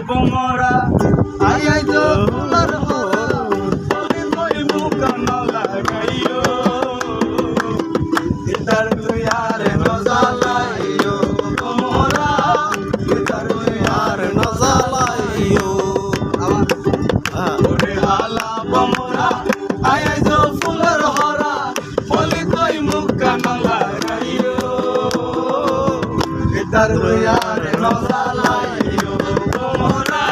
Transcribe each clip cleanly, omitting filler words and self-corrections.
Bumrah I তো fuller হরা বলে কই মুখা না লাগাইও ইতার তুই আর নজালাইও বোমরা ইতার তুই আর নজালাইও ওরে হালা বোমরা আই তো ফুলার হরা বলে কই মুখা না লাগাইও ইতার তুই আর নজালাইও বোমরা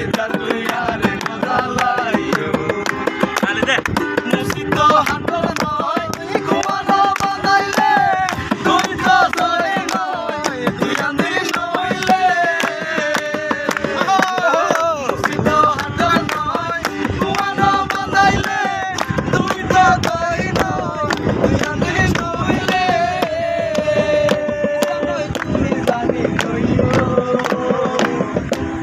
ইতার তুই আর নজালাইও মুসিত হাতর নয় ঘুমানো বানাইলে তুই তো ধরে নয় তুই আন্দি নইলে মুসিত হাতর নয় ঘুমানো বানাইলে তুই তো ধরে নয় তুই আন্দি নইলে তুমি জানি নইও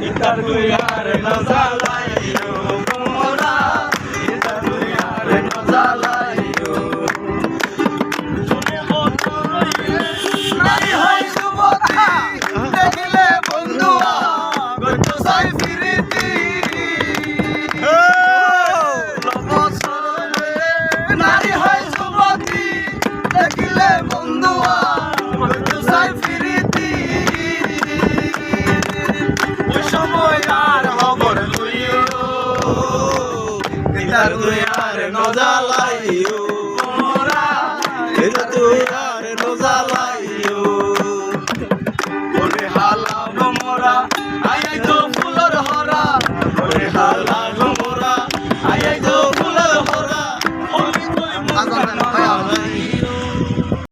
ইতার তুই আর নজালাইও বোমরা ইতার তুই আর নজালাইও শুনে অন্তর নাই হয় যুবতী দেখিলে বন্ধুয়া গত সাই ফিরিতি নারী হয় যুবতী দেখিলে বন্ধুয়া গত সাই ফিরিতি ওই সময় আর খবর লইও ইতার তুই আর নজালা